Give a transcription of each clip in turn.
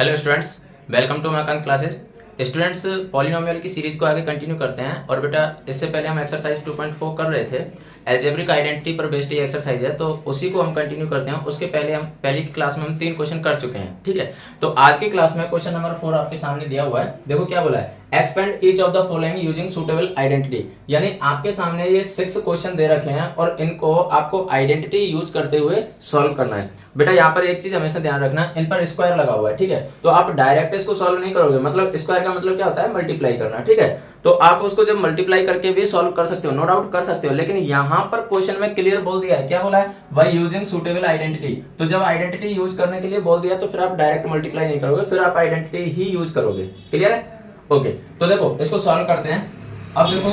Hello students, welcome to माकंत classes. Students, polynomial की series को आगे कंटिन्यू करते हैं। और बेटा, इससे पहले हम एक्सरसाइज 2.4 कर रहे थे। एल्जेब्रिक आइडेंटिटी पर बेस्ड ये एक्सरसाइज है, तो उसी को हम कंटिन्यू करते हैं। उसके पहले हम पहली की क्लास में हम 3 क्वेश्चन कर चुके हैं, ठीक है। तो आज की क्लास में क्वेश्चन नंबर 4 आपके सामने दिया हुआ है। देखो क्या बोला है, expand each of the following using suitable identity. यानी आपके सामने ये 6 क्वेश्चन दे रखे हैं और इनको आपको आइडेंटिटी यूज करते हुए सॉल्व करना है। बेटा यहाँ पर एक चीज हमेशा ध्यान रखना, इन पर स्क्वायर लगा हुआ है, ठीक है। तो आप डायरेक्ट इसको सॉल्व नहीं करोगे, मतलब स्क्वायर का मतलब क्या होता है, मल्टीप्लाई करना, ठीक है। तो आप उसको जब मल्टीप्लाई करके भी सॉल्व कर सकते हो, नो डाउट कर सकते हो। लेकिन यहाँ पर क्वेश्चन में क्लियर बोल दिया है, क्या बोला है, बाय यूजिंग सुटेबल आइडेंटिटी। तो जब आइडेंटिटी यूज करने के लिए बोल दिया तो फिर आप डायरेक्ट मल्टीप्लाई नहीं करोगे, फिर आप आइडेंटिटी ही यूज करोगे। क्लियर है? ओके, तो देखो इसको सॉल्व करते हैं। अब देखो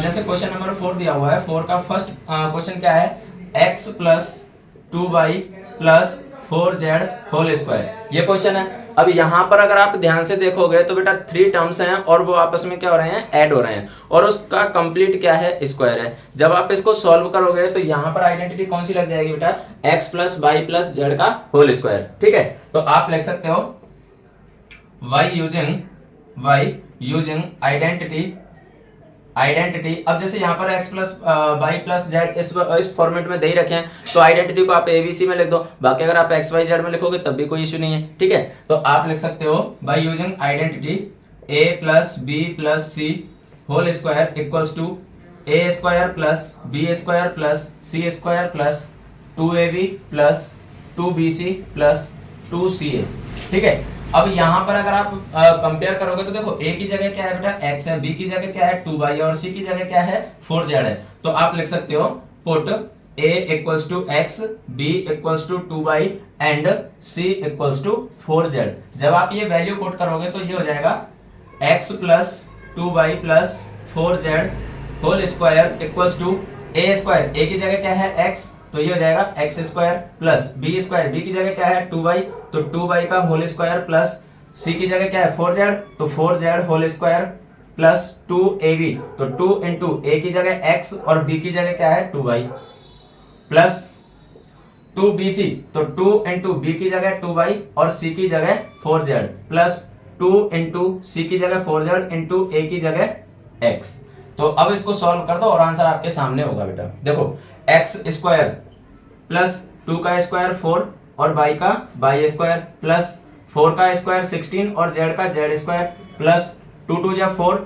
जैसे क्वेश्चन नंबर 4 दिया हुआ है, 4 का फर्स्ट क्वेश्चन क्या है, x plus 2y plus 4z whole square, ये क्वेश्चन है। अब यहाँ पर अगर आप ध्यान से देखोगे तो बेटा 3 टर्म्स हैं और वो आपस में क्या हो रहे हैं, ऐड हो रहे हैं, और उसका कंप्लीट क्या है, स्क्वायर है। जब आप इसको सॉल्व करोगे तो यहाँ पर आइडेंटिटी कौन सी लग जाएगी बेटा, x plus y plus z का होल स्क्वायर, ठीक है। तो आप लिख सकते हो y यूजिंग आइडेंटिटी। अब जैसे यहाँ पर x plus y plus z इस फॉर्मेट में दे ही रखे हैं, तो आइडेंटिटी को आप एबीसी में लिख दो। बाकी अगर आप एक्स वाई जेड में लिखोगे तब भी कोई इश्यू नहीं है, ठीक है। तो आप लिख सकते हो by using identity a plus b plus c whole square equals to a square plus b square plus c square plus 2ab plus 2bc plus 2ca, ठीक है। अब यहां पर अगर आप कंपेयर करोगे तो देखो a की जगह क्या है बेटा, x है, b की जगह क्या है 2y और c की जगह क्या है 4z है। तो आप लिख सकते हो put a equals to x, b equals to 2y and c equals to 4z। जब आप ये वैल्यू पुट करोगे तो ये हो जाएगा x plus 2y plus 4z whole square equals to a square, a की जगह क्या है x, तो ये हो जाएगा x square plus b square, b की जगह क्या है 2y, तो 2y का होल स्क्वायर प्लस सी की जगह क्या है 4z, तो 4z whole square plus 2ab, तो 2 इंटू ए की जगह x और b की जगह क्या है 2y प्लस 2bc, तो 2 इंटू बी की जगह 2y और c की जगह 4z प्लस 2 इंटू सी की जगह 4z इंटू ए की जगह x। तो अब इसको सॉल्व कर दो और आंसर आपके सामने होगा बेटा। देखो एक्स स्क्वायर प्लस 2 का स्क्वायर 4 और y का y स्क्वायर प्लस 4 का स्क्वायर 16 और z का z स्क्वायर प्लस 2 2 जा 4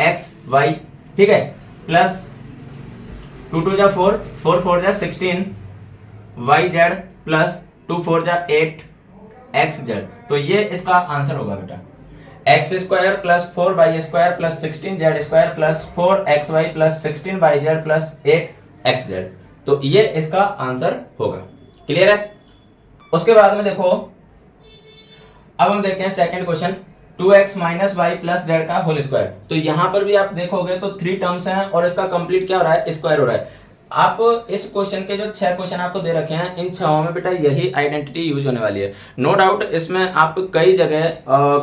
एक्स वाई, ठीक है, प्लस 2 2 जा 4 4 4 जा 16 वाई जेड प्लस 2 4 जा 8 एक्स जेड। तो ये इसका आंसर होगा बेटा, x square plus 4 y square plus 16 z square plus 4 x y plus 16 y z plus 8 x z. तो ये इसका आंसर होगा। क्लियर है? उसके बाद में देखो, अब हम देखते हैं second question, 2x minus y plus z का होल स्क्वायर। तो यहां पर भी आप देखोगे तो 3 टर्म्स हैं और इसका कंप्लीट क्या हो रहा है, स्क्वायर हो रहा है। आप इस क्वेश्चन के जो 6 क्वेश्चन आपको दे रखे हैं, इन 6 में बेटा यही आइडेंटिटी यूज होने वाली है। नो डाउट इसमें आप कई जगह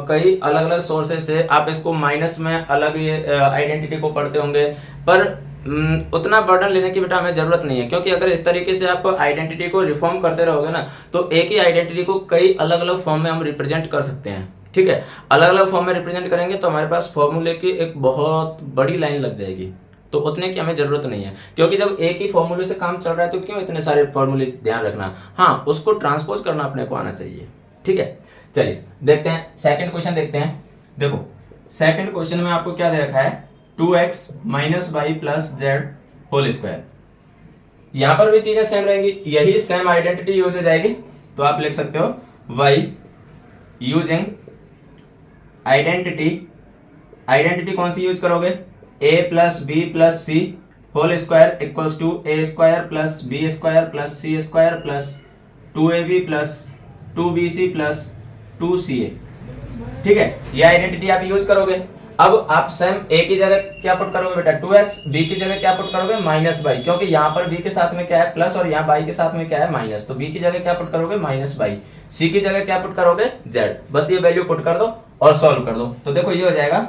कई अलग अलग सोर्सेज से आप इसको माइनस में अलग आइडेंटिटी को पढ़ते होंगे, पर उतना बर्डन लेने की बेटा हमें जरूरत नहीं है। क्योंकि अगर इस तरीके से आप आइडेंटिटी को रिफॉर्म करते रहोगे ना, तो एक ही आइडेंटिटी को कई अलग अलग फॉर्म में हम रिप्रेजेंट कर सकते हैं, ठीक है। अलग अलग फॉर्म में रिप्रेजेंट करेंगे तो हमारे पास फॉर्मूले की एक बहुत बड़ी लाइन लग जाएगी, तो उतने की हमें जरूरत नहीं है। क्योंकि जब एक ही फॉर्मूले से काम चल रहा है तो क्यों इतने सारे फॉर्मूले ध्यान रखना, हाँ उसको ट्रांसपोज करना अपने को आना चाहिए, ठीक है। चलिए देखते हैं सेकंड क्वेश्चन देखते हैं। देखो सेकंड क्वेश्चन में आपको क्या दे रखा है, 2x minus y plus z whole square. यहां पर भी चीजें सेम रहेंगी, यही सेम आइडेंटिटी यूज हो जाएगी। तो आप लिख सकते हो y यूजिंग आइडेंटिटी कौन सी यूज करोगे, a plus b plus c whole square equals to a square plus b square plus c square plus 2ab plus 2bc plus 2ca, ठीक है। ये आइडेंटिटी आप यूज करोगे। अब आप सेम a की जगह क्या पुट करोगे बेटा 2x, b की जगह क्या पुट करोगे माइनस वाई, क्योंकि यहाँ पर b के साथ में क्या है प्लस और यहाँ y के साथ में क्या है माइनस, तो b की जगह क्या पुट करोगे माइनस वाई, c की जगह क्या पुट करोगे z। बस ये वैल्यू पुट कर दो और सॉल्व कर दो। तो देखो ये हो जाएगा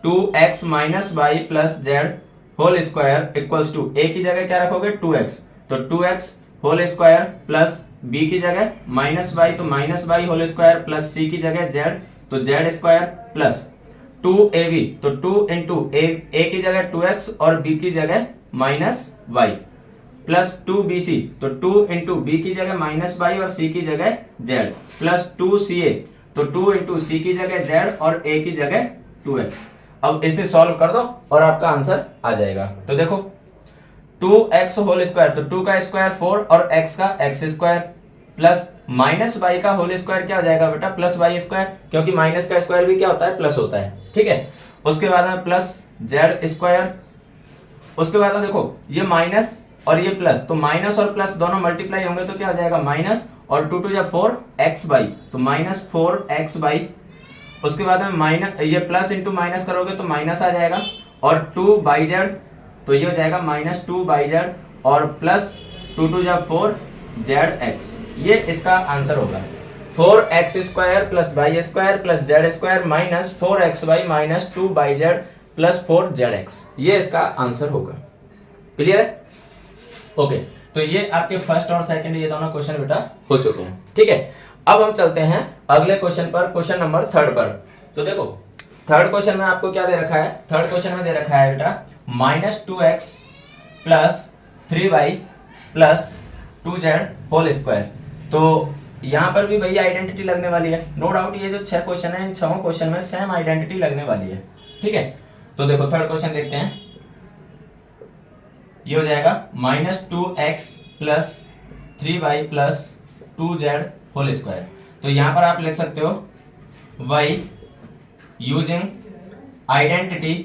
2x minus y plus z whole square equals to a की जगह क्या रखोगे 2x, तो 2x whole square plus b की जगह माइनस वाई तो minus y whole square plus c की जगह जेड तो जेड स्क्वायर प्लस 2ab तो 2 इंटू ए की जगह 2x और b की जगह माइनस वाई प्लस 2bc तो 2 इंटू बी की जगह माइनस वाई और c की जगह z प्लस 2ca तो 2 इंटू सी की जगह z और a की जगह 2x। अब इसे सॉल्व कर दो और आपका आंसर आ जाएगा। तो देखो 2x होल स्क्वायर तो 2 का स्क्वायर 4 और x का x square plus minus y का होल स्क्वायर क्या हो जाएगा बेटा प्लस वाई स्क्वायर, क्योंकि माइनस का स्क्वायर भी क्या होता है प्लस होता है। ठीक है, उसके बाद में प्लस जेड स्क्वायर, उसके बाद में देखो ये माइनस और ये प्लस तो माइनस और प्लस दोनों मल्टीप्लाई होंगे तो क्या हो जाएगा माइनस और 2 2 4 एक्स बाई तो माइनस 4 एक्स बाई। उसके बाद में माइनस ये प्लस इंटू माइनस करोगे तो माइनस आ जाएगा और 2 बाई जेड तो ये हो जाएगा माइनस 2 बाई जेड और प्लस 2 2 4 जेड एक्स। ये इसका आंसर होगा 4x square plus y square plus z square minus 4x y minus 2 y z plus 4 z x. ये इसका आंसर होगा। क्लियर है? ओके, तो ये आपके फर्स्ट और सेकंड ये दोनों क्वेश्चन बेटा हो चुके हैं। ठीक है, अब हम चलते हैं अगले क्वेश्चन पर, क्वेश्चन नंबर 3 पर। तो देखो थर्ड क्वेश्चन में आपको क्या दे रखा है, थर्ड क्वेश्चन में दे रखा है बेटा minus 2x plus 3y plus 2z whole square. तो यहां पर भी भैया आइडेंटिटी लगने वाली है, नो डाउट। ये जो 6 क्वेश्चन है इन 6 क्वेश्चन में सेम आइडेंटिटी लगने वाली है। ठीक है, तो देखो थर्ड क्वेश्चन देखते हैं। ये हो जाएगा minus 2x plus 3y plus 2z whole square. तो यहां पर आप लिख सकते हो y यूजिंग आइडेंटिटी।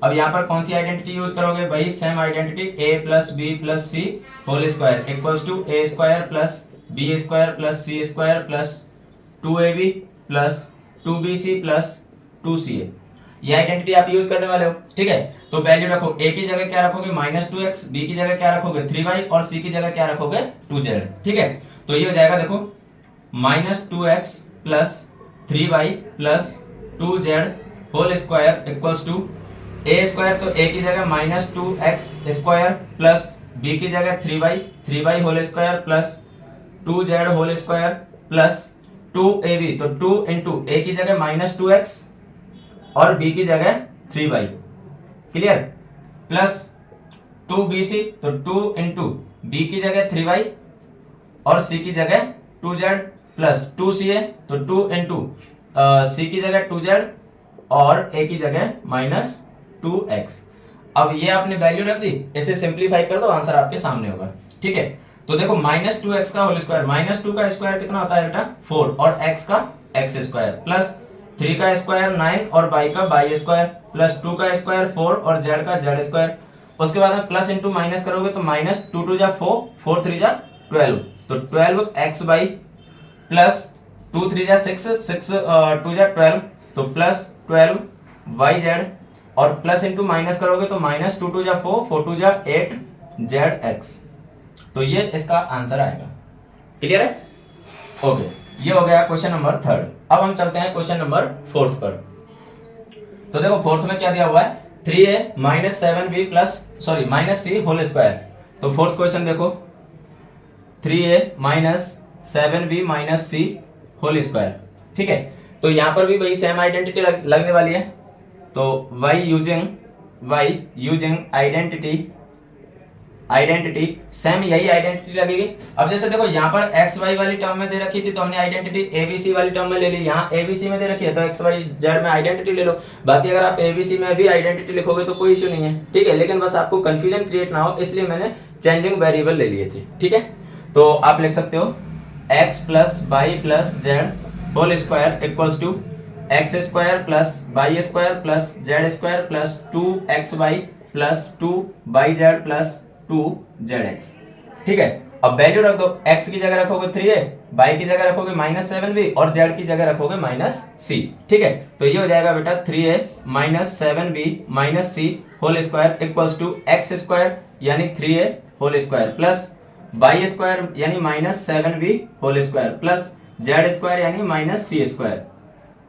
अब यहां पर कौन सी आइडेंटिटी यूज करोगे भाई, same identity a plus b plus c whole square equals to a square plus b square plus c square plus 2ab plus 2bc plus 2ca। ये आइडेंटिटी आप use करने वाले हो। ठीक है, तो वैल्यू रखो, a की जगह क्या रखोगे माइनस 2x, b की जगह क्या रखोगे 3y और c की जगह क्या रखोगे 2z। ठीक है, तो ये हो जाएगा देखो minus 2x plus 3y plus 2z whole square equals to a square तो a की जगह minus 2x square plus b की जगह 3y whole square plus 2z whole square plus 2ab तो 2 इंटू a की जगह माइनस 2x और b की जगह 3y। क्लियर, प्लस 2bc तो 2 इंटू b की जगह 3y और c की जगह 2z प्लस 2ca तो 2 इंटू c की जगह 2z और a की जगह माइनस 2x। अब ये आपने वैल्यू रख दी, इसे सिंप्लीफाई कर दो, आंसर आपके सामने होगा। ठीक है, तो देखो माइनस 2x का होल स्क्वायर, माइनस 2 का स्क्वायर कितना होता है बेटा 4 और x का x स्क्वायर प्लस 3 का स्क्वायर 9 और y का y स्क्वायर प्लस 2 का स्क्वायर 4 और z का z स्क्वायर। उसके बाद में प्लस इंटू माइनस करोगे तो माइनस 2 2 जा 4 4 3 जा 12 तो 12x बाई प्लस 2 3 जा 6 6 2 जा 12 तो प्लस 12yz और प्लस इंटू माइनस करोगे तो माइनस 2 2 जा 4 4 2 जा 8zx। तो ये इसका आंसर आएगा। क्लियर है? ओके, ये हो गया क्वेश्चन नंबर 3। अब हम चलते हैं क्वेश्चन नंबर 4 पर। तो देखो फोर्थ में क्या दिया हुआ है 3a minus 7b plus sorry minus c whole square. तो फोर्थ क्वेश्चन देखो 3a minus 7b minus c whole square. ठीक है, तो यहां पर भी भाई सेम आइडेंटिटी लगने वाली है। तो y यूजिंग आइडेंटिटी सेम यही आइडेंटिटी लगेगी। अब जैसे देखो यहाँ पर एक्स वाई वाली टर्म में दे रखी थी तो हमने आइडेंटिटी एबीसी वाली टर्म में ले ली, यहाँ एबीसी में दे रखी है तो एक्स वाई जेड में आइडेंटिटी ले लो। बाकी अगर आप एबीसी में भी आइडेंटिटी लिखोगे तो कोई इश्यू नहीं है। ठीक है, लेकिन बस आपको कंफ्यूजन क्रिएट ना हो इसलिए मैंने चेंजिंग वेरिएबल ले लिए थे। ठीक है, तो आप लिख सकते हो x plus y plus z whole square equals to x square plus y square plus z square plus 2xy plus 2yz plus 2zx। ठीक है, अब वैल्यू रख दो, x की जगह रखोगे 3a, y की जगह रखोगे माइनस 7b और z की जगह रखोगे माइनस c। ठीक है, तो ये हो जाएगा बेटा 3a minus 7b minus c whole square equals to x square यानी 3a whole square plus y square यानी minus 7b whole square plus z square यानी minus c square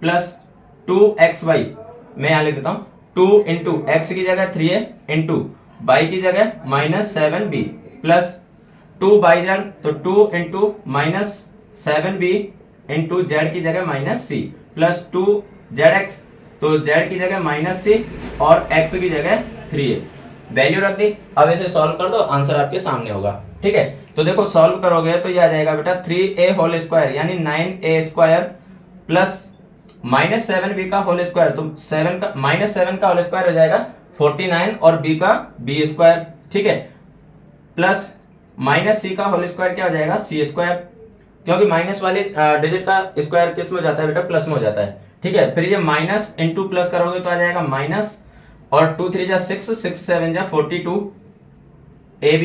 plus 2xy। मैं यहाँ लिख देता हूँ 2 इंटू एक्स की जगह 3a इंटू y की जगह minus 7b plus 2 y Z, तो 2 into minus 7b into Z की जगह माइनस सी, प्लस 2 जेड एक्स, तो जेड की जगह माइनस सी और एक्स की जगह 3a, वैल्यू रख दी। अब इसे सॉल्व कर दो, आंसर आपके सामने होगा। ठीक है, तो देखो सॉल्व करोगे तो ये आ जाएगा बेटा 3a होल स्क्वायर यानी 9a square plus minus 7b का होल स्क्वायर, तो 7 का माइनस 7 का होल स्क्वायर हो जाएगा 49 और b का b स्क्वायर। ठीक है, प्लस माइनस c का होल स्क्वायर क्या हो जाएगा c स्क्वायर, क्योंकि माइनस वाले डिजिट का स्क्वायर किस में हो जाता है बेटा, प्लस में हो जाता है। ठीक है, फिर ये माइनस इंटू प्लस करोगे तो आ जाएगा माइनस, और 2 3 जा 6, 6 7 जा 42 ab,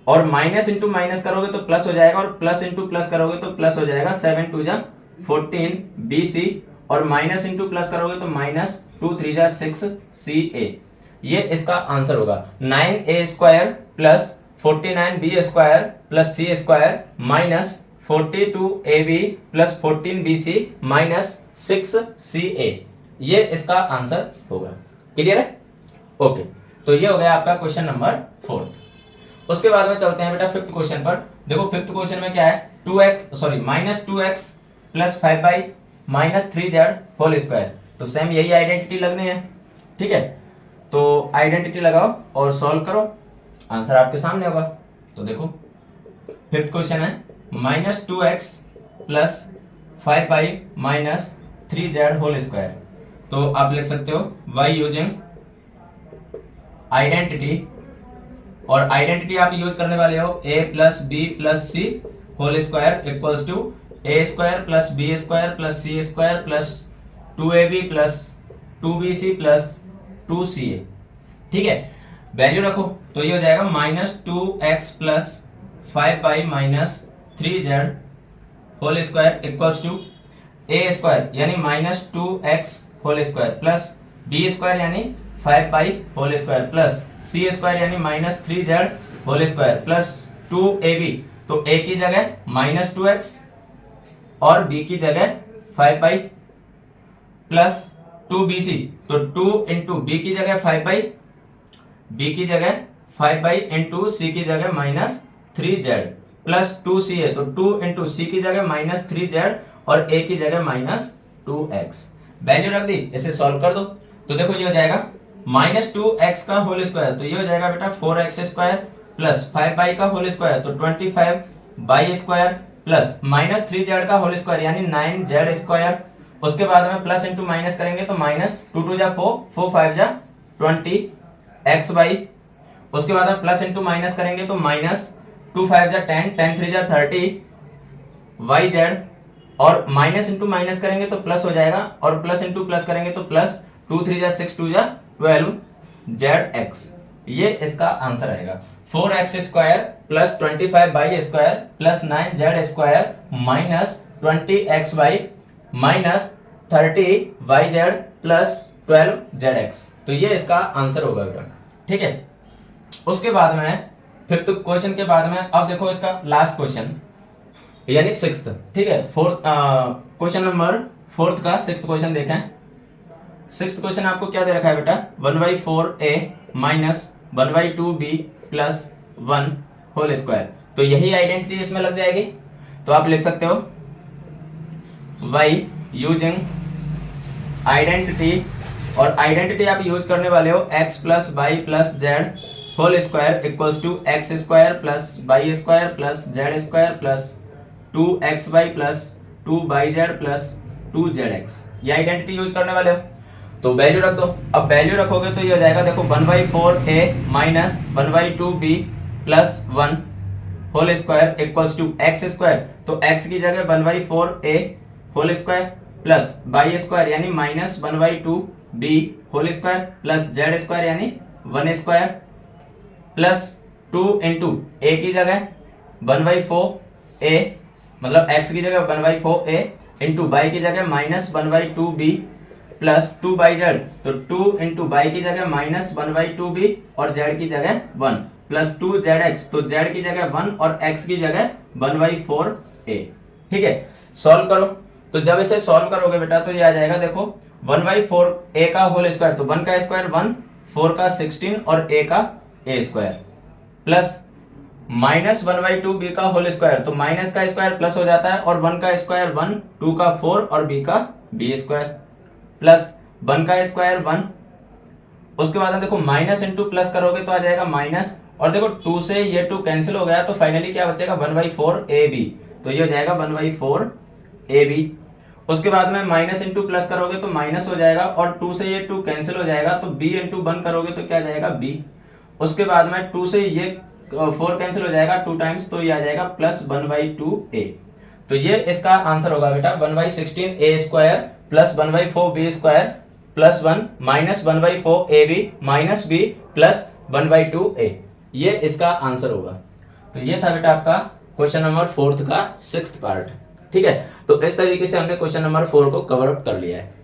और माइनस इंटू माइनस करोगे तो प्लस हो जाएगा, और प्लस इंटू प्लस करोगे तो प्लस हो जाएगा 7 2 जा 14 bc, और माइनस इंटू प्लस करोगे तो माइनस 2 3 जा 6 ca। ये इसका आंसर होगा 9a square plus 49b square plus c square minus 42ab plus 14bc minus 6ca। ये इसका आंसर होगा। क्लियर है? ओके, तो ये हो गया आपका क्वेश्चन नंबर 4। उसके बाद में चलते हैं बेटा 5th क्वेश्चन पर। देखो 5th क्वेश्चन में क्या है, minus 2x plus 5y minus 3z whole square. तो सेम यही आइडेंटिटी लगनी है। ठीक है, तो आइडेंटिटी लगाओ और सॉल्व करो, आंसर आपके सामने होगा। तो देखो 5th क्वेश्चन है minus 2x plus 5y minus 3z whole square. तो आप लिख सकते हो y यूजिंग आइडेंटिटी, और आइडेंटिटी आप यूज करने वाले हो a plus b plus c whole square equals to a square plus b square plus c square plus 2ab plus 2bc plus 2ca। ठीक है, वैल्यू रखो तो ये हो जाएगा minus 2x plus 5y minus 3z whole square equals to a square यानी minus 2x whole square plus b square यानी 5y whole square plus c square यानी minus 3z whole square plus 2ab। तो a की जगह minus 2x और b की जगह 5y plus 2bc, तो 2 इंटू बी की जगह 5y, b की जगह 5y इंटू सी की जगह माइनस 3z प्लस 2ca, तो 2 इंटू सी की जगह माइनस 3z और a की जगह माइनस 2x। वैल्यू रख दी, इसे सॉल्व कर दो। तो देखो ये हो जाएगा माइनस 2x का होल स्क्वायर, तो ये हो जाएगा बेटा 4x स्क्वायर प्लस 5y का होल स्क्वायर, तो 25y square plus minus 3z का होल स्क्वायर यानी 9z स्क्वायर। उसके बाद में प्लस इंटू माइनस करेंगे तो माइनस 2 2 जा 4, 4 5 जा 20xy। उसके बाद में प्लस इंटू माइनस करेंगे तो माइनस 2 5 जा 10, 10 3 जा 30yz, और माइनस इंटू माइनस करेंगे तो प्लस हो जाएगा, और प्लस इंटू प्लस करेंगे तो प्लस 2 3 जा 6, 2 जा 12zx। ये इसका आंसर आएगा 4x square plus 25y square plus 9z square minus 20xy minus 30yz plus 12zx। तो ये इसका आंसर होगा बेटा। ठीक है, उसके बाद में 5th क्वेश्चन के बाद में अब देखो इसका लास्ट क्वेश्चन यानी 6th। ठीक है, क्वेश्चन नंबर 4th का 6th क्वेश्चन देखें। 6th क्वेश्चन आपको क्या दे रखा है बेटा, 1/4a minus 1/2b plus 1 whole square. तो यही आइडेंटिटी इसमें लग जाएगी। तो आप लिख सकते हो y यूजिंग आइडेंटिटी, और आइडेंटिटी आप यूज करने वाले हो x plus y plus z whole square equals to x square plus y square plus z square plus 2xy plus 2yz plus 2zx। ये आइडेंटिटी यूज करने वाले हो। तो वैल्यू रख दो। अब वैल्यू रखोगे तो ये हो जाएगा देखो 1/4a minus 1/2b plus 1 whole square equals to x square, तो x की जगह 1/4a whole square plus y square यानी minus 1/2b whole square plus z square यानी 1 स्क्वायर प्लस 2 इंटू a की जगह 1/4a मतलब x की जगह 1/4a इंटू y की जगह माइनस 1/2b प्लस 2yz, तो 2 इंटू y की जगह माइनस 1/2b और z की जगह 1 प्लस 2zx, तो z की जगह 1 और x की जगह 1/4a। ठीक है, सॉल्व करो। तो जब इसे सॉल्व करोगे बेटा तो ये आ जाएगा देखो 1/4a का होल स्क्वायर, तो 1 का स्क्वायर 1, 4 का 16 और a का a square plus minus 1/2 b का होल स्क्वायर, तो माइनस का स्क्वायर प्लस हो जाता है और 1 का स्क्वायर 1, 2 का 4 और बी का बी स्क्वायर प्लस 1 का स्क्वायर 1। उसके बाद में देखो माइनस इंटू प्लस करोगे तो आ जाएगा माइनस, और देखो 2 से ये 2 कैंसिल हो गया तो फाइनली क्या बचेगा 1/4 ए बी, तो ये हो जाएगा 1/4 ए बी। उसके बाद में माइनस इंटू प्लस करोगे तो माइनस हो जाएगा और 2 से ये 2 कैंसिल हो जाएगा तो b इंटू 1 करोगे तो क्या जाएगा b। उसके बाद में 2 से ये 4 कैंसिल हो जाएगा 2 टाइम्स, तो ये आ जाएगा प्लस 1/2 a। तो ये इसका आंसर होगा बेटा 1/16 a square plus 1/4 b square plus 1 minus 1/4 a b minus b plus 1/2 a, ये इसका आंसर होगा। तो ये था बेटा आपका क्वेश्चन नंबर 4 का 6th पार्ट। ठीक है, तो इस तरीके से हमने क्वेश्चन नंबर 4 को कवर अप कर लिया है।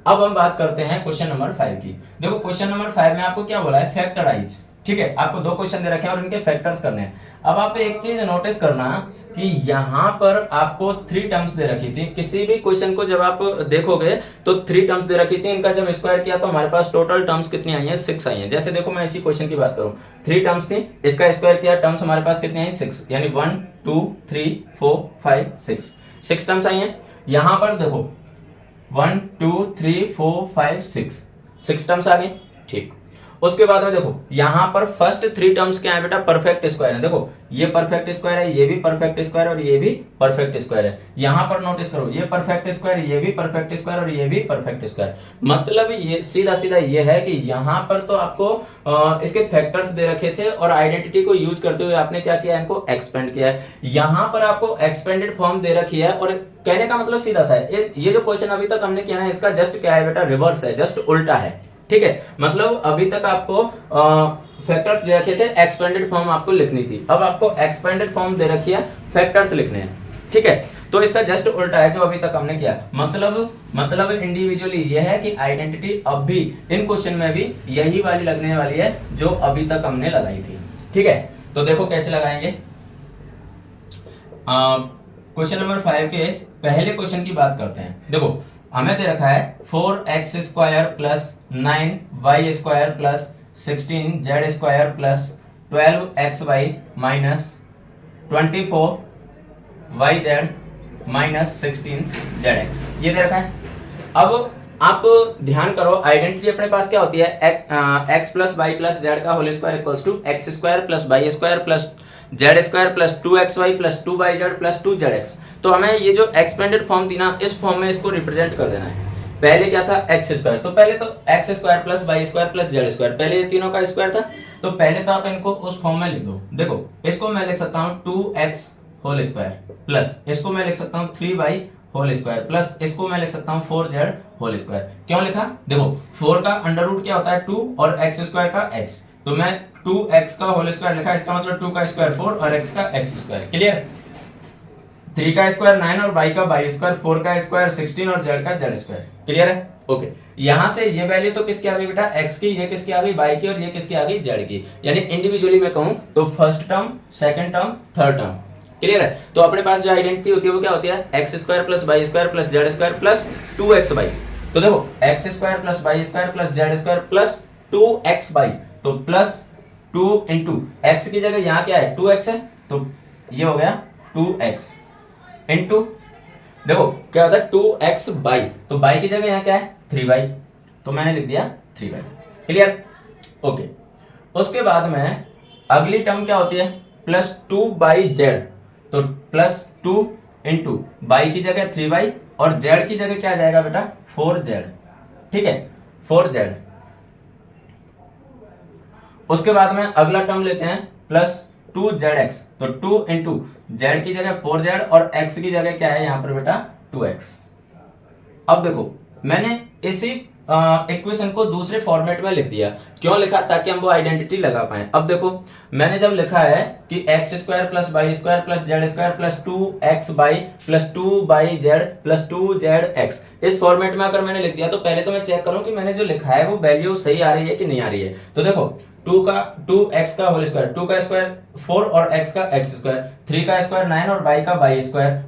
अब हम बात करते हैं क्वेश्चन नंबर 5 की। देखो क्वेश्चन नंबर 5 में आपको क्या बोला है, फैक्टराइज। ठीक है, आपको 2 क्वेश्चन दे रखे हैं और इनके फैक्टर्स करने हैं। अब आप एक चीज नोटिस करना कि यहाँ पर आपको 3 टर्म्स दे रखी थी। किसी भी क्वेश्चन को जब आप देखोगे तो 3 टर्म्स दे रखी थी, इनका जब स्क्वायर किया तो हमारे पास टोटल टर्म्स कितनी आई हैं, 6 आई हैं। जैसे देखो मैं इसी क्वेश्चन की बात करूं, 3 टर्म्स थी, इसका स्क्वायर किया, टर्म्स हमारे पास कितनी आई, 6, यानी 1 2 3 4 5 6 टर्म्स आई हैं। यहां पर देखो 1 2 3 4 5 6 टर्म्स आ गई। ठीक, उसके बाद में देखो यहां पर फर्स्ट 3 टर्म्स क्या है बेटा, परफेक्ट स्क्वायर है। देखो ये परफेक्ट स्क्वायर है, ये भी परफेक्ट स्क्वायर और ये भी परफेक्ट स्क्वायर है। यहां पर नोटिस करो ये परफेक्ट स्क्वायर, ये भी परफेक्ट स्क्वायर और ये भी परफेक्ट स्क्वायर। मतलब ये सीधा सीधा ये है कि यहां पर तो आपको इसके फैक्टर्स दे रखे थे और आइडेंटिटी को यूज करते हुए आपने क्या किया, इनको एक्सपेंड किया है। यहां पर आपको एक्सपेंडेड फॉर्म दे रखी है और कहने का मतलब सीधा सा है, ये जो क्वेश्चन अभी तक हमने किया है इसका जस्ट क्या है बेटा, रिवर्स है, जस्ट उल्टा है। ठीक है, मतलब अभी तक आपको फैक्टर्स दे रखे थे, एक्सपेंडेड फॉर्म आपको लिखनी थी, अब आपको एक्सपेंडेड फॉर्म दे रखी है, फैक्टर्स लिखने हैं। ठीक है, तो इसका जस्ट उल्टा है जो अभी तक हमने किया। मतलब इंडिविजुअली ये है कि आइडेंटिटी अब भी इन क्वेश्चन में भी यही वाली लगने वाली है जो अभी तक हमने लगाई थी। ठीक है, तो देखो कैसे लगाएंगे। क्वेश्चन नंबर 5 के पहले क्वेश्चन की बात करते हैं। देखो हमें दे रखा है 4x square plus 9y square plus 16z square plus 12xy minus 24yz minus 16zx, ये दे रखा है। अब आप ध्यान करो, आइडेंटिटी अपने पास क्या होती है, x plus y plus z का whole square equals to x square plus y square plus z square plus 2xy plus 2yz plus 2zx। तो हमें ये जो एक्सपेंडेड फॉर्म थी ना, इस फॉर्म में इसको रिप्रेजेंट कर देना है। पहले क्या था, एक्स स्क्वायर, तो पहले तो x square plus y square plus z square, पहले ये तीनों का स्क्वायर था, तो पहले तो आप इनको उस फॉर्म में लिख दो। देखो इसको मैं लिख सकता हूँ 2x होल स्क्वायर प्लस इसको मैं लिख सकता हूँ 3y होल स्क्वायर प्लस इसको मैं लिख सकता हूँ 4z होल स्क्वायर। क्यों लिखा, देखो 4 का अंडर रूट क्या होता है 2 और x स्क्वायर का x, तो मैं 2x का होल स्क्वायर लिखा, इसका मतलब 2 का स्क्वायर 4 और x का x स्क्वायर। क्लियर, 3 का स्क्वायर 9 और y का y स्क्वायर, 4 का स्क्वायर 16 और z का z स्क्वायर। क्लियर है, ओके। यहां से ये वैल्यू तो किसकी आ गई बेटा, x की, ये किसकी आ गई y की, और ये किसकी आ गई z की। यानी इंडिविजुअली मैं कहूं तो first term, second term, third term. Clear है, तो अपने पास जो आइडेंटिटी होती है वो क्या होती है, x square plus y square plus z square plus 2xy। तो देखो x square plus y square plus z square plus 2xy, तो प्लस 2 इंटू एक्स की जगह यहाँ क्या है 2x है, तो ये हो गया 2x इंटू, देखो क्या होता है 2x बाई, तो बाई की जगह यहाँ क्या है 3y, तो मैंने लिख दिया 3y। Clear, okay. उसके बाद में अगली टर्म क्या होती है, प्लस 2/z, तो प्लस 2 इंटू बाई की जगह 3y और z की जगह क्या जाएगा बेटा 4z। ठीक है, 4z। उसके बाद में अगला टर्म लेते हैं प्लस 2zx, तो 2 इंटू जेड की जगह 4z और x की जगह क्या है यहाँ पर बेटा 2x। अब देखो मैंने इसी इक्वेशन को दूसरे फॉर्मेट में लिख दिया। क्यों लिखा, ताकि हम वो आइडेंटिटी लगा पाए। अब देखो मैंने जब लिखा है कि x square plus y square plus z square plus 2xy plus 2yz plus 2zx, इस फॉर्मेट में अगर मैंने लिख दिया तो पहले तो मैं चेक करूं कि मैंने जो लिखा है वो वैल्यू सही आ रही है कि नहीं आ रही है। तो देखो टू एक्स का होल स्क्वायर, 2 का स्क्वायर 4 और x का x स्क्वायर, 3 का स्क्वायर 9 और y का y स्क्वायर,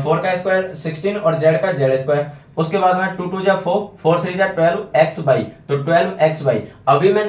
4 का स्क्वायर 16 और z का z स्क्वायर। उसके बाद में 2 2 जा 4, 4 3 जा 12 एक्स बाई, तो 12 एक्स बाई। अभी मैं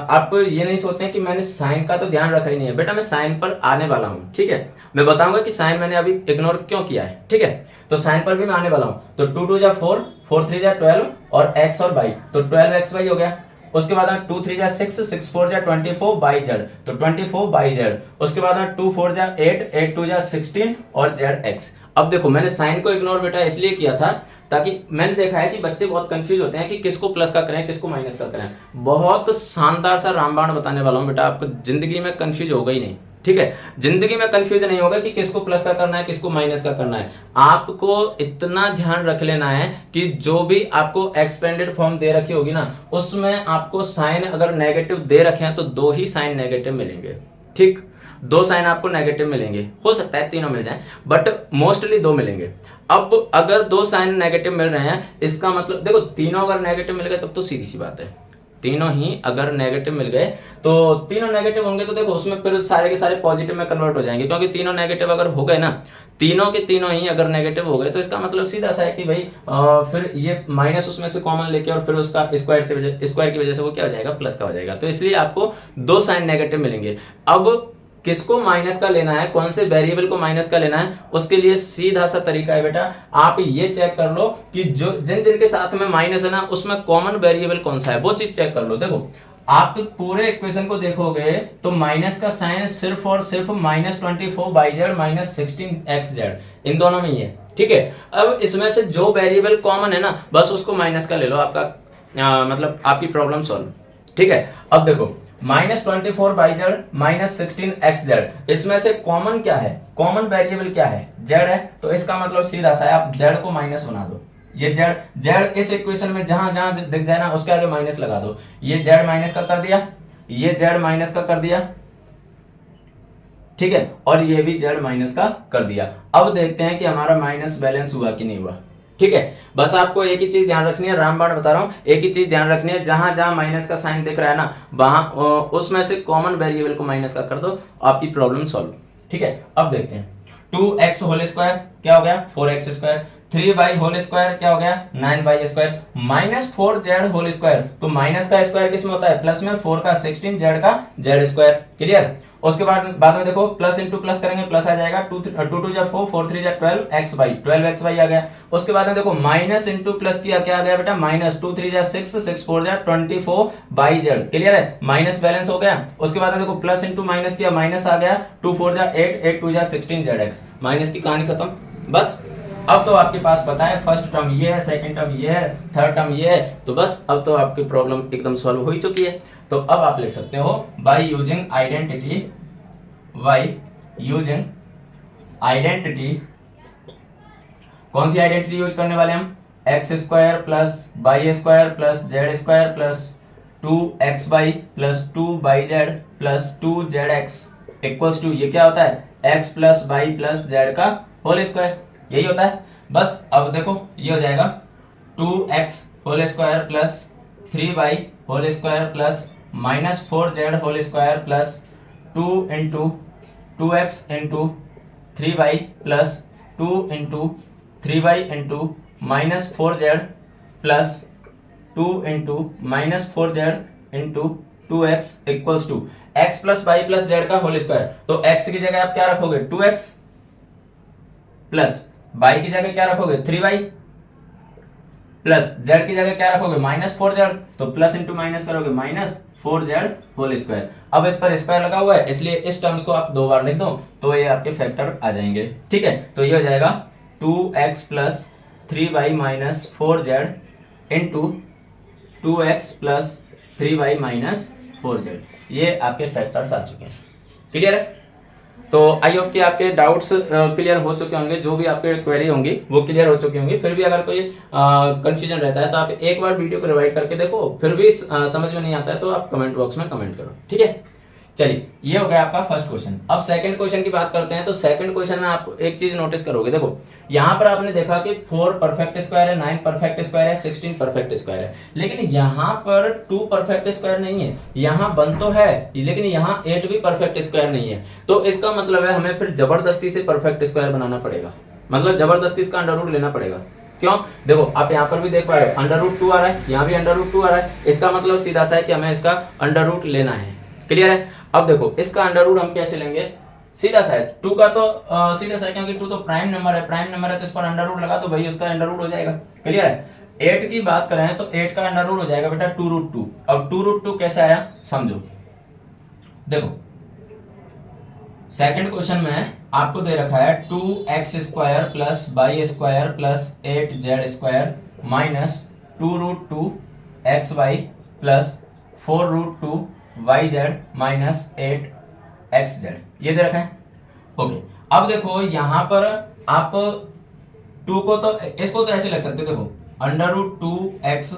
आप ये नहीं सोचें कि मैंने साइन का तो ध्यान रखा ही नहीं है बेटा, मैं साइन पर आने वाला हूँ, ठीक है। मैं बताऊंगा कि साइन मैंने अभी इग्नोर क्यों किया है, ठीक है। तो साइन पर भी मैं आने वाला हूँ। तो 2 2 जा 4, 4 3 जा 12 और x और y, तो 12 एक्स वाई हो गया। उसके बाद में 2 3 जा 6, 6 4 जा 24 बाई जेड, तो 24 बाई जेड। उसके बाद में 2 4 जा 8, 8 2 जा 16 और जेड एक्स। अब देखो मैंने साइन को इग्नोर बेटा इसलिए किया था ताकि मैंने देखा है कि बच्चे बहुत कंफ्यूज होते हैं कि किसको प्लस का करें किसको माइनस का करें। बहुत शानदार सा रामबाण बताने वाला हूं बेटा, आपको जिंदगी में कंफ्यूज होगा ही नहीं, ठीक है। जिंदगी में कंफ्यूजन नहीं होगा कि किसको प्लस का करना है किसको माइनस का करना है। आपको इतना ध्यान रख लेना है कि जो भी आपको एक्सपेंडेड फॉर्म दे रखी होगी ना, उसमें आपको साइन अगर नेगेटिव दे रखे हैं तो 2 ही साइन नेगेटिव मिलेंगे, ठीक। 2 साइन आपको नेगेटिव मिलेंगे, हो सकता है तीनों मिल जाएं, बट मोस्टली 2 मिलेंगे। अब अगर 2 साइन नेगेटिव मिल रहे हैं, इसका मतलब देखो तीनों अगर नेगेटिव मिल गए तब तो सीधी सी बात है, तीनों ही अगर नेगेटिव मिल गए तो तीनों नेगेटिव होंगे तो देखो उसमें फिर सारे के सारे पॉजिटिव में कन्वर्ट हो जाएंगे, क्योंकि तीनों नेगेटिव अगर हो गए ना, तीनों के तीनों ही अगर नेगेटिव हो गए तो इसका मतलब सीधा सा है कि भाई फिर ये माइनस उसमें से कॉमन लेके और फिर उसका स्क्वायर की वजह से वो क्या हो जाएगा, प्लस का हो जाएगा। तो इसलिए आपको 2 साइन नेगेटिव मिलेंगे। अब किसको माइनस का लेना है, कौन से वेरिएबल को माइनस का लेना है, उसके लिए सीधा सा तरीका है बेटा, आप ये चेक कर लो कि जो जिन जिनके साथ में माइनस है ना उसमें कॉमन वेरिएबल कौन सा है, वो चीज चेक कर लो। देखो आप पूरे इक्वेशन को देखोगे तो माइनस का साइन सिर्फ और सिर्फ -24 बाई जेड -16 एक्स जेड, इन दोनों में ही है, ठीक है। अब इसमें से जो वेरिएबल कॉमन है ना बस उसको माइनस का ले लो, आपका मतलब आपकी प्रॉब्लम सॉल्व, ठीक है। अब देखो -24 बाई जेड -16 एक्स जेड, इसमें से कॉमन क्या है, कॉमन वेरिएबल क्या है, जेड है। तो इसका मतलब सीधा सा है, आप जेड को माइनस बना दो। ये जेड जेड इस इक्वेशन में जहां जहां दिख जाए ना उसके आगे माइनस लगा दो। ये जेड माइनस का कर दिया, ये जेड माइनस का कर दिया, ठीक है, और ये भी जेड माइनस का कर दिया। अब देखते हैं कि हमारा माइनस बैलेंस हुआ कि नहीं हुआ, ठीक है। बस आपको एक ही चीज ध्यान रखनी है, रामबाण बता रहा हूं, एक ही चीज ध्यान रखनी है, जहां जहां माइनस का साइन दिख रहा है ना वहां उसमें से कॉमन वेरिएबल को माइनस का कर दो, आपकी प्रॉब्लम सॉल्व, ठीक है। अब देखते हैं 2x होल स्क्वायर क्या हो गया 4x square, 3y whole square क्या हो गया 9y square, -4z whole square, तो माइनस का स्क्वायर किस में होता है, प्लस में, 4 का 16 z का z स्क्वायर, क्लियर। उसके बाद में देखो प्लस इंटू प्लस करेंगे प्लस आ जाएगा, 2 2 जा 4, 4 3 जा 12 एक्स वाई, 12 एक्स वाई आ गया। उसके बाद में देखो माइनस इंटू प्लस किया क्या आ गया बेटा, -2 3 जा 6, 6 4 जा 24 बाई जेड, क्लियर है, माइनस बैलेंस हो गया। उसके बाद में देखो प्लस इंटू माइनस किया माइनस आ गया, 2 4 जा 8, 8 2 जा 16 जेड एक्स, माइनस की कहानी खत्म। बस अब तो आपके पास पता है फर्स्ट टर्म ये है, सेकंड टर्म ये है, थर्ड टर्म ये है, तो बस अब तो आपकी प्रॉब्लम एकदम सॉल्व हो ही चुकी है। तो अब आप लिख सकते हो बाय यूजिंग आइडेंटिटी, कौन सी आइडेंटिटी यूज करने वाले हम, x square plus y square plus z square plus 2x y plus 2 y z plus 2 z x equals to, ये क्या होता है x plus y plus z का होल स्क्वायर, यही होता है। बस अब देखो ये हो जाएगा 2x whole square plus 3y whole square plus -4z whole square plus 2 into 2x into 3y plus 2 into 3y into -4z plus 2 into -4z into 2x equals to x plus y plus z का whole square. तो x की जगह आप क्या रखोगे 2x plus y की जगह क्या रखोगे 3y प्लस z की जगह क्या रखोगे -4z, तो प्लस इंटू माइनस करोगे -4z होल स्क्वायर। अब इस पर स्क्वायर लगा हुआ है इसलिए इस टर्म्स को आप 2 बार लिख दो तो ये आपके फैक्टर आ जाएंगे, ठीक है। तो ये हो जाएगा 2x plus 3y minus 4z into 2x plus 3y minus 4z, ये आपके फैक्टर्स आ चुके हैं, क्लियर है। तो आई होप कि आपके डाउट्स क्लियर हो चुके होंगे, जो भी आपके क्वेरी होंगी वो क्लियर हो चुकी होंगी। फिर भी अगर कोई कंफ्यूजन रहता है तो आप एक बार वीडियो को रिवाइड करके देखो, फिर भी समझ में नहीं आता है तो आप कमेंट बॉक्स में कमेंट करो, ठीक है। चलिए ये हो गया आपका फर्स्ट क्वेश्चन। अब सेकंड क्वेश्चन की बात करते हैं। तो सेकंड क्वेश्चन में आप एक चीज नोटिस करोगे, देखो यहाँ पर आपने देखा कि 4 परफेक्ट स्क्वायर है, 9 परफेक्ट स्क्वायर है, 16 परफेक्ट स्क्वायर है, लेकिन यहाँ पर 2 परफेक्ट स्क्वायर नहीं है। यहाँ 1 तो है लेकिन यहाँ 8 भी परफेक्ट स्क्वायर नहीं है। तो इसका मतलब है हमें फिर जबरदस्ती से परफेक्ट स्क्वायर बनाना पड़ेगा, मतलब जबरदस्ती इसका अंडर रूट लेना पड़ेगा। क्यों? देखो आप यहाँ पर भी देख पा रहे हो अंडर रूट 2 आ रहा है, यहाँ भी अंडर रूट 2 आ रहा है। इसका मतलब सीधा सा है कि हमें इसका अंडर रूट लेना है। क्लियर है? अब देखो इसका अंडर रूट हम कैसे लेंगे, सीधा सा है। 2 का तो सीधा सा है क्योंकि 2 तो प्राइम नंबर है, प्राइम नंबर है तो इस पर अंडर रूट लगा तो भाई उसका अंडर रूट हो जाएगा। क्लियर है? 8 की बात करें तो 8 का अंडर रूट हो जाएगा बेटा 2 रूट 2। अब 2 रूट 2 कैसे आया समझो। देखो सेकंड क्वेश्चन में आपको दे रखा है 2x square plus y square plus 8z square minus 2 root 2 x y plus 4 root 2 y z minus 8 x z, ये दे रखा है। ओके, अब देखो यहां पर आप 2 को तो इसको तो ऐसे लग सकते हो, देखो under root 2x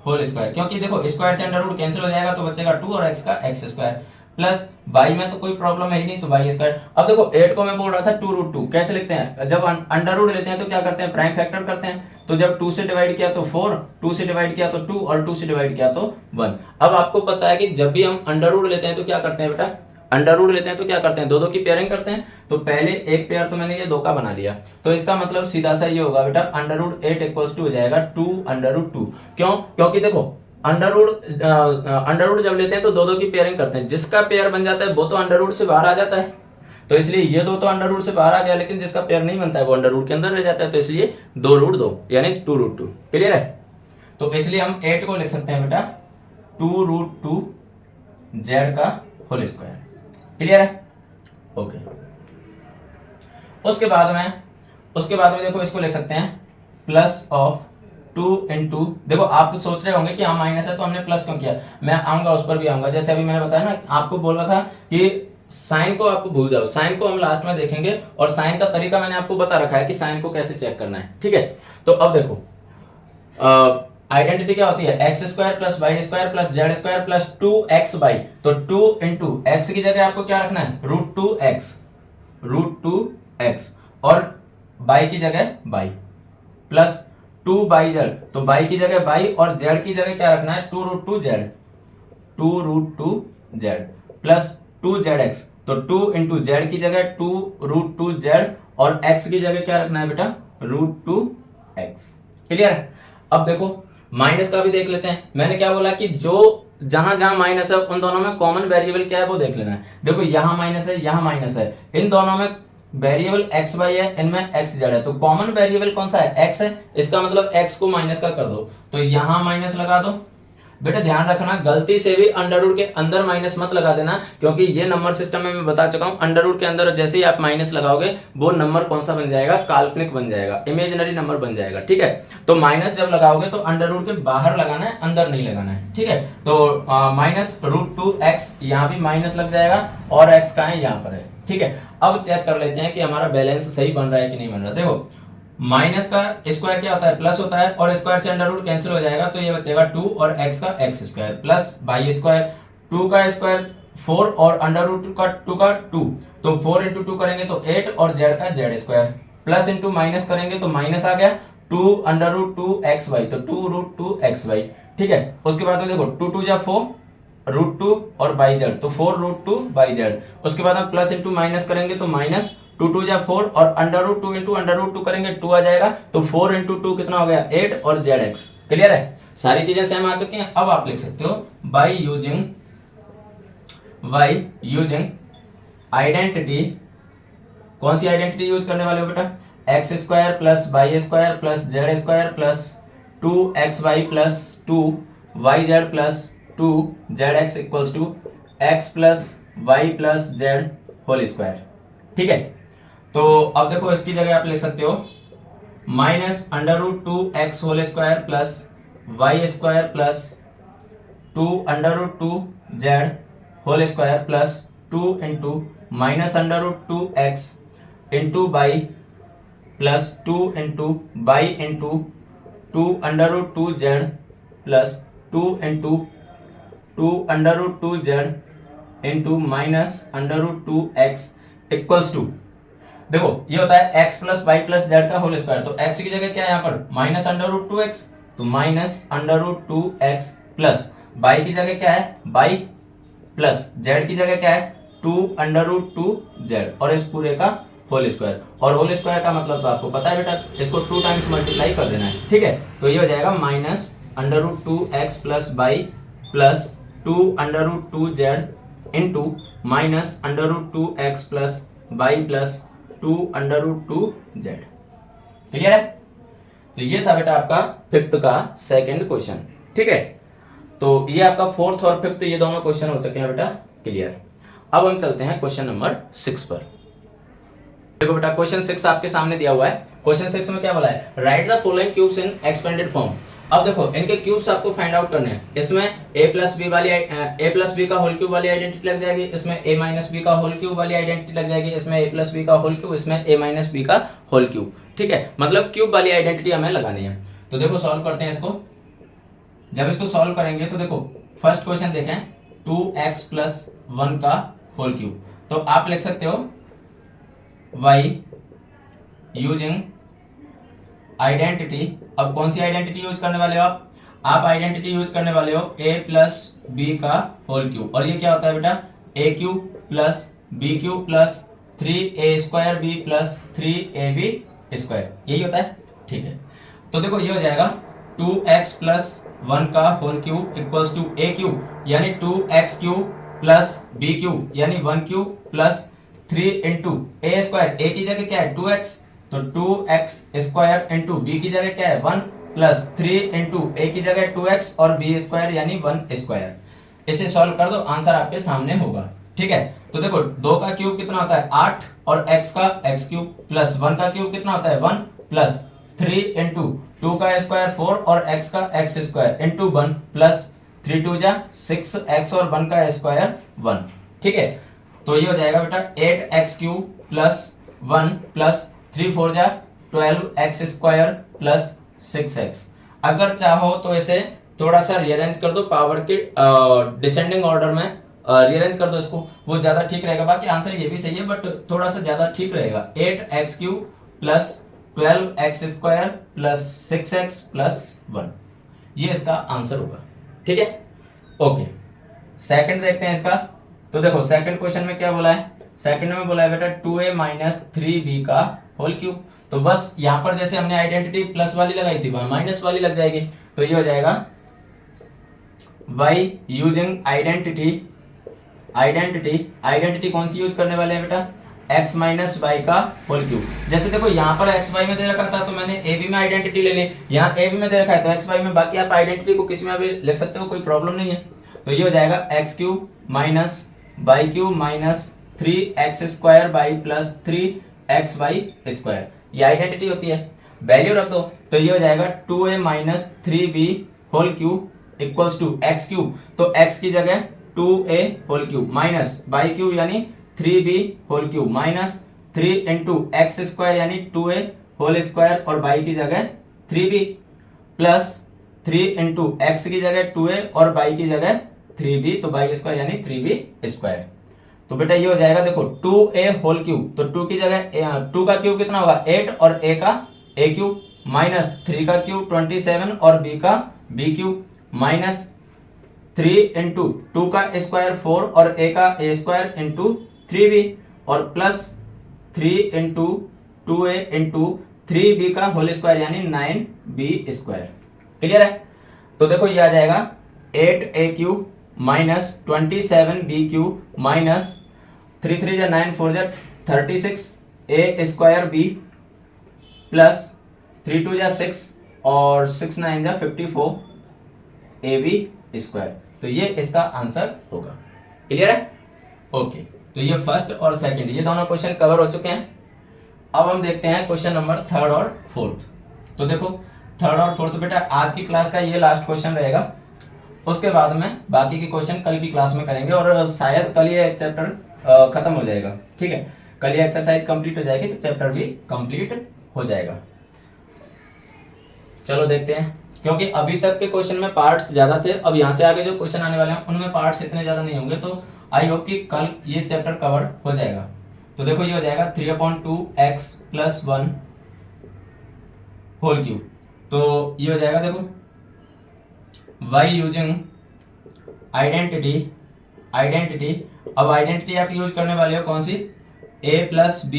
whole square, क्योंकि देखो स्क्वायर से अंडर रूट कैंसिल हो जाएगा तो बचेगा 2 और x का x स्क्वायर प्लस बाई में तो कोई प्रॉब्लम है ही नहीं तो बाई स्क्वायर। अब देखो 8 को मैं बोल रहा था 2 रूट 2 कैसे लिखते हैं, जब अंडर रूट लेते हैं तो क्या करते हैं प्राइम फैक्टर करते हैं। तो जब 2 से डिवाइड किया तो 4, 2 से डिवाइड किया तो 2 और 2 से डिवाइड किया तो 1। अब आपको पता है कि जब भी हम अंडर रूट लेते हैं तो क्या करते हैं बेटा, अंडर रूट लेते हैं तो क्या करते हैं, दो दो की पेयरिंग करते हैं। तो पहले एक पेयर तो मैंने ये 2 का बना लिया, तो इसका मतलब सीधा सा ये होगा बेटा अंडर रूट 8 इक्वल्स टू हो जाएगा 2 अंडर रूट 2। क्यों? क्योंकि देखो अंडर रूट जब लेते हैं तो दो दो की पेयरिंग करते हैं, जिसका पेयर बन जाता है वो तो अंडर रूट से बाहर आ जाता है। तो इसलिए ये 2 तो अंडर रूट से बाहर आ गया, लेकिन जिसका पेयर नहीं बनता है वो अंडर रूट के अंदर रह जाता है। तो इसलिए 2 रूट 2 यानी 2 रूट 2। क्लियर है? तो इसलिए हम 8 को लिख सकते हैं बेटा 2 रूट 2 जेड का होल स्क्वायर। क्लियर है? ओके, उसके बाद में देखो इसको लिख सकते हैं प्लस ऑफ 2 इंटू, देखो आप सोच रहे होंगे कि हाँ माइनस है तो हमने प्लस क्यों किया, मैं आऊंगा उस पर भी आऊंगा। जैसे अभी मैंने बताया ना, आपको बोल रहा था कि साइन को आपको भूल जाओ, साइन को हम लास्ट में देखेंगे और साइन का तरीका मैंने आपको बता रखा है कि साइन को कैसे चेक करना है। ठीक है? तो अब देखो आइडेंटिटी क्या होती है, x square plus y square plus z square plus 2x y. तो 2 इंटू एक्स की जगह आपको क्या रखना है रूट टू एक्स और बाई की जगह बाई प्लस 2 बाई जेड। तो बाई की जगह बाई और जेड की जगह क्या रखना है 2 रूट 2 जेड, 2 रूट 2 जेड प्लस 2 जेड एक्स। तो 2 इंटू जेड की जगह 2 रूट 2 जेड और एक्स की जगह क्या रखना है बेटा रूट 2 एक्स। क्लियर है? अब देखो माइनस का भी देख लेते हैं। मैंने क्या बोला कि जो जहां जहां माइनस है उन दोनों में कॉमन वेरिएबल क्या है वो देख लेना है। देखो यहां माइनस है, यहां माइनस है, इन दोनों में वेरिएबल एक्स वाई है, इनमें एक्स जेड है, तो कॉमन वेरिएबल कौन सा है एक्स है। इसका मतलब एक्स को माइनस का कर दो, तो यहां माइनस लगा दो। बेटा ध्यान रखना गलती से भी अंडर रूट के अंदर माइनस मत लगा देना, क्योंकि ये नंबर सिस्टम में मैं बता चुका हूं अंडर रूट के अंदर जैसे ही आप माइनस लगाओगे वो नंबर कौन सा बन जाएगा, काल्पनिक बन जाएगा, इमेजिनरी नंबर बन जाएगा। ठीक है? तो माइनस जब लगाओगे तो अंडर रूट के बाहर लगाना है, अंदर नहीं लगाना है। ठीक है? तो माइनस रूट 2 एक्स, यहाँ भी माइनस लग जाएगा और एक्स कहाँ है यहाँ पर है। ठीक है? अब चेक कर लेते हैं कि हमारा बैलेंस सही बन रहा है कि नहीं बन रहा। देखो माइनस का स्क्वायर क्या होता है प्लस होता है और स्क्वायर से अंडर रूट कैंसिल हो जाएगा, तो ये बचेगा 2 और x का x square plus by square 2 का स्क्वायर 4 और अंडर रूट का 2 तो 4 इंटू 2 करेंगे तो 8 और z का z square plus into minus करेंगे तो माइनस आ गया 2 अंडर रूट 2 एक्स वाई, तो 2 रूट 2 एक्स वाई। ठीक है? उसके बाद में देखो 2 2 जा 4 रूट 2 और बाई जेड, तो 4 रूट 2 बाई जेड। उसके बाद हम प्लस इंटू माइनस करेंगे तो माइनस 2 2 जा 4 और under root 2 into under root 2 करेंगे 2 आ जाएगा, तो 4 इंटू 2 कितना हो गया 8 और जेड एक्स। क्लियर है? सारी चीजें सेम आ चुकी हैं। अब आप लिख सकते हो बाई यूजिंग आइडेंटिटी, कौन सी आइडेंटिटी यूज करने वाले हो बेटा, x square plus y square plus z square plus 2xy plus 2yz plus 2zx equals to x plus y plus z whole square. ठीक है? तो अब देखो इसकी जगह आप लिख सकते हो minus under root 2x whole square plus y square plus 2 under root 2z whole square plus 2 into minus under root 2x into y plus 2 into y into 2 under root 2z plus 2 into 2 under root 2z into minus under root 2x equals to, देखो ये होता है x plus y plus z का whole square, तो x की जगह क्या है यहाँ पर माइनस अंडर रूट 2x, तो minus under root 2x plus y की जगह क्या है y प्लस z की जगह क्या है 2 अंडर रूट 2z और इस पूरे का होल स्क्वायर, और होल स्क्वायर का मतलब तो आपको पता है बेटा, इसको 2 टाइम्स मल्टीप्लाई कर देना है, ठीक है। तो ये हो जाएगा minus under root 2x plus y plus 2 under root 2z into minus under root 2x plus y plus 2 under root 2z। Clear है? तो ये था बेटा आपका फिफ्थ का सेकंड क्वेश्चन, ठीक है। तो ये आपका फोर्थ और फिफ्थ ये दोनों क्वेश्चन हो चुके हैं बेटा क्लियर। अब हम चलते हैं क्वेश्चन नंबर 6 पर। देखो बेटा क्वेश्चन 6 आपके सामने दिया हुआ है। क्वेश्चन 6 में क्या बोला है, right the following cubes in expanded form. अब देखो इनके क्यूब्स आपको फाइंड आउट करने हैं। इसमें a प्लस बी का होल क्यूब वाली आइडेंटिटी लग जाएगी, इसमें a माइनस बी का होल क्यूब वाली आइडेंटिटी लग जाएगी, इसमें a प्लस बी का होल क्यूब, इसमें a माइनस बी का होल क्यूब, ठीक है। मतलब क्यूब वाली आइडेंटिटी हमें लगानी है। तो देखो सॉल्व करते हैं इसको। जब इसको सॉल्व करेंगे तो देखो फर्स्ट क्वेश्चन देखें 2x प्लस 1 का होल क्यूब, तो आप लिख सकते हो y यूजिंग आइडेंटिटी। अब कौन सी आइडेंटिटी यूज करने वाले हो आप आइडेंटिटी यूज करने वाले हो a प्लस बी का होल क्यूब, और ये क्या होता है बेटा a cube plus b cube plus 3a square b plus 3ab square, यही होता है, ठीक है। तो देखो ये हो जाएगा 2x प्लस 1 का whole cube equals to a cube यानी 2x cube plus b cube यानी 1 cube plus 3 into a square, a की जगह क्या है 2x, तो 2x स्क्वायर इंटू b की जगह क्या है 1 प्लस 3 इंटू a की जगह 2x और b स्क्वायर यानी 1 स्क्वायर। इसे सॉल्व कर दो, आंसर आपके सामने होगा, ठीक है। तो देखो 2 का क्यूब कितना होता है 8 और x का x क्यूब प्लस 1 का क्यूब कितना होता है 1 प्लस 3 इंटू 2 का स्क्वायर 4 और x का x स्क्वायर इंटू 1 प्लस 3 2 जा 6 x और 1 का स्क्वायर 1, ठीक है। तो ये हो जाएगा बेटा 8x क्यूब प्लस 1 प्लस 3 4 जा 12x स्क्वायर प्लस 6x। अगर चाहो तो इसे थोड़ा सा रीअरेंज कर दो, पावर के डिसेंडिंग ऑर्डर में रीअरेंज कर दो इसको, वो ज्यादा ठीक रहेगा। बाकी आंसर ये भी सही है बट थोड़ा सा ज्यादा ठीक रहेगा। 8x cube plus 12x square plus 6x plus 1, ये इसका आंसर होगा, ठीक है। ओके सेकंड देखते हैं इसका। तो देखो सेकंड क्वेश्चन में क्या बोला है, सेकंड में बोला है बेटा 2a माइनस 3b का होल क्यूब। तो बस यहाँ पर जैसे हमने आइडेंटिटी प्लस वाली लगाई थी वहां माइनस वाली लग जाएगी। तो ये हो जाएगा y यूजिंग आइडेंटिटी कौन सी यूज करने वाले हैं बेटा x माइनस वाई का होल क्यूब। जैसे देखो यहाँ पर एक्स वाई में दे रखा था तो मैंने ए बी में आइडेंटिटी ले ली, यहाँ ए बी में दे रखा है तो एक्स वाई में, बाकी आप आइडेंटिटी को किसी में भी लिख सकते हो, कोई प्रॉब्लम नहीं है। तो ये हो जाएगा x cube minus y cube minus 3x square y plus 3x y square, ये आइडेंटिटी होती है, वैल्यू रख दो। तो ये हो जाएगा 2a minus 3b whole cube equals to x cube, तो x की जगह 2a whole cube minus y cube यानी 3b whole cube minus 3 into x square यानी 2a होल स्क्वायर और y की जगह 3b प्लस 3 इंटू एक्स की जगह 2a और y की जगह 3b, तो y स्क्वायर यानी 3b स्क्वायर। तो बेटा ये हो जाएगा देखो 2a होल क्यूब, तो 2 की जगह 2 का क्यूब कितना होगा 8 और a का a क्यूब माइनस 3 का क्यूब 27 और b का b क्यूब माइनस 3 इंटू 2 का स्क्वायर 4 और a का a स्क्वायर इंटू 3b और plus 3 into 2a into 3b का होल स्क्वायर यानी 9b स्क्वायर। क्लियर है? तो देखो ये आ जाएगा 8a cube minus 27b cube minus 3 3 जा 9 4 जा 36a स्क्वायर b प्लस 3 2 जा 6 और 6 9 जा 54ab स्क्वायर। तो ये इसका आंसर होगा। क्लियर है? ओके तो ये फर्स्ट और सेकंड ये दोनों क्वेश्चन कवर हो चुके हैं। अब हम देखते हैं क्वेश्चन नंबर थर्ड और फोर्थ। तो देखो थर्ड और फोर्थ बेटा आज की क्लास का ये लास्ट क्वेश्चन रहेगा, उसके बाद में बाकी के क्वेश्चन कल की क्लास में करेंगे और शायद कल ये चैप्टर खत्म हो जाएगा। ठीक है, कल ये एक्सरसाइज कंप्लीट हो जाएगी तो चैप्टर भी कंप्लीट हो जाएगा। चलो देखते हैं, क्योंकि अभी तक के क्वेश्चन में पार्ट्स ज्यादा थे, अब यहाँ से आगे जो क्वेश्चन आने वाले हैं उनमें पार्ट्स इतने ज्यादा नहीं होंगे, तो आई होप कि कल ये चैप्टर कवर हो जाएगा। तो देखो ये हो जाएगा 3/2x + 1 होल क्यूब। तो ये हो जाएगा देखो y यूजिंग आइडेंटिटी। अब आइडेंटिटी आप यूज करने वाले हो कौन सी, a + b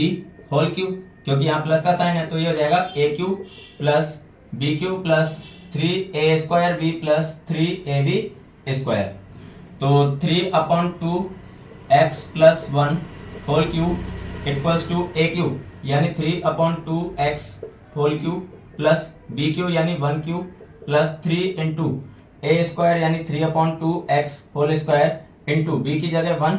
होल क्यूब, क्योंकि यहाँ प्लस का साइन है। तो ये हो जाएगा a³ + b³ + 3a² b + 3ab²। तो 3/2x + 1 whole cube equals to a³ यानी 3/2x whole cube plus b³ यानी 1³ प्लस 3 इंटू a² यानी 3/2x whole square into b की जगह 1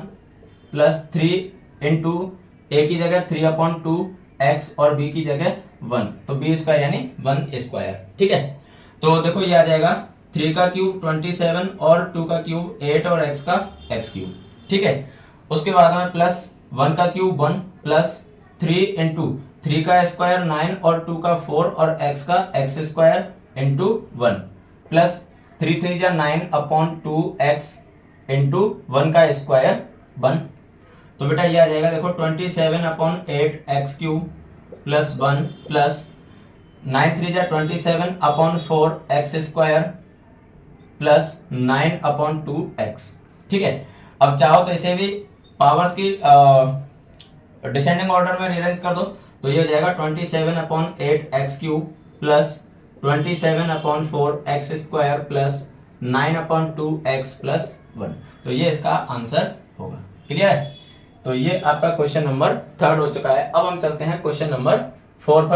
प्लस 3 इंटू a की जगह 3/2x और b की जगह 1, तो b² यानी 1²। ठीक है, तो देखो ये आ जाएगा 3 का क्यूब 27 और 2 का क्यूब 8 और x का x³। ठीक है, उसके बाद में प्लस 1 का क्यूब 1 प्लस 3 इंटू 3 का स्क्वायर 9 और 2 का 4 और x का x² इंटू 1 प्लस 3 3 जा 9/2x इंटू 1 का स्क्वायर 1। तो बेटा ये आ जाएगा देखो 27/8x³ प्लस 1 प्लस 9 3 जा 27/4x² प्लस 9/2x। ठीक है, अब चाहो तो इसे भी पावर्स की डिसेंडिंग ऑर्डर में रीअरेंज कर दो। तो ये हो जाएगा 27/8x³ plus 27/4x² plus 9/2x plus 1। तो ये इसका आंसर होगा। क्लियर है, तो ये आपका क्वेश्चन नंबर 3 हो चुका है। अब हम चलते हैं क्वेश्चन नंबर 4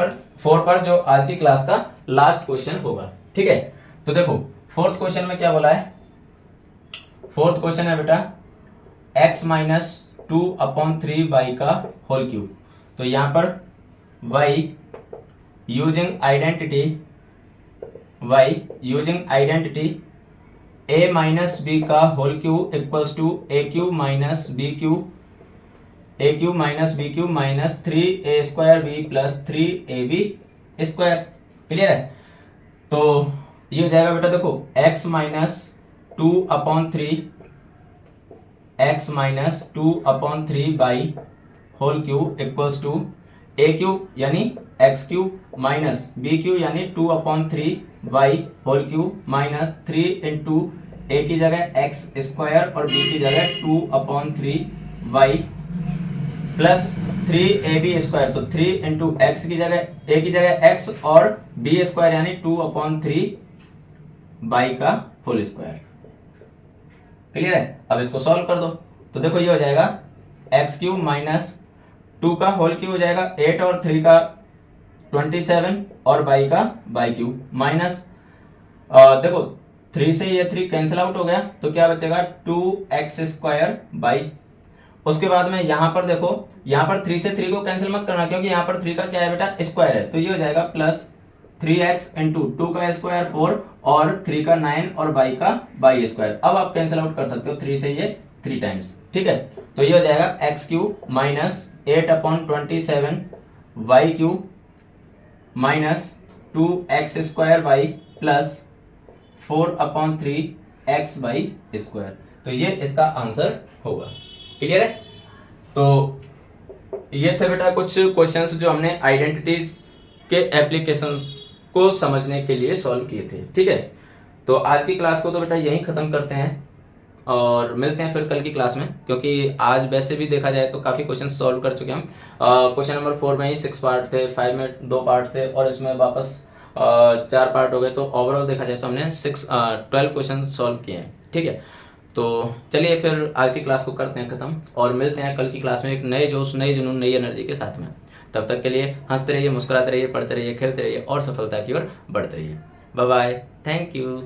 पर जो आज की क्लास का लास्ट क्वेश्चन होगा। ठीक है, तो देखो फोर्थ क्वेश्चन में क्या बोला है। फोर्थ क्वेश्चन है बेटा x - 2/3y का होल क्यूब। तो यहाँ पर y using identity a - b का whole cube equals to a³ - b³ - 3a² b + 3ab²। Clear है, तो ये हो जाएगा बेटा देखो x - 2/3y whole cube equals to a³ यानी x³ माइनस b³ यानी 2/3y whole cube minus 3 into a की जगह x² और b की जगह 2/3y प्लस 3ab²। तो 3 इंटू एक्स की जगह a की जगह x और b² यानी 2/3y का होल स्क्वायर। क्लियर है, अब इसको सॉल्व कर दो। तो देखो ये हो जाएगा x³ माइनस 2 का होल क्यूब हो जाएगा 8 और 3 का 27 और y का y³ माइनस देखो 3 से ये 3 कैंसिल आउट हो गया, तो क्या बचेगा 2x² उसके बाद में यहाँ पर देखो, यहाँ पर 3 से 3 को कैंसिल मत करना, क्योंकि यहाँ पर 3 का क्या है बेटा स्क्वायर है। तो ये हो जाएगा प्लस 3x इंटू 2 का स्क्वायर 4 और 3 का 9 और y का y²। अब आप कैंसिल आउट कर सकते हो 3 से ये 3 टाइम्स। ठीक है, तो ये हो जाएगा x³ minus 8/27 y³ minus 2x² plus 4/3x²। तो ये इसका आंसर होगा। क्लियर है, तो ये थे बेटा कुछ क्वेश्चंस जो हमने आइडेंटिटीज के एप्लीकेशंस को समझने के लिए सॉल्व किए थे। ठीक है, तो आज की क्लास को तो बेटा यहीं ख़त्म करते हैं और मिलते हैं फिर कल की क्लास में, क्योंकि आज वैसे भी देखा जाए तो काफ़ी क्वेश्चन सॉल्व कर चुके हैं हम। क्वेश्चन नंबर 4 में ही 6 पार्ट थे, 5 में 2 पार्ट थे और इसमें वापस 4 पार्ट हो गए। तो ओवरऑल देखा जाए तो हमने 12 क्वेश्चन सॉल्व किए हैं। ठीक है, तो चलिए फिर आज की क्लास को करते हैं ख़त्म और मिलते हैं कल की क्लास में एक नए जोश, नई जुनून, नई एनर्जी के साथ में। तब तक के लिए हंसते रहिए, मुस्कुराते रहिए, पढ़ते रहिए, खेलते रहिए और सफलता की ओर बढ़ते रहिए। Bye bye, thank you.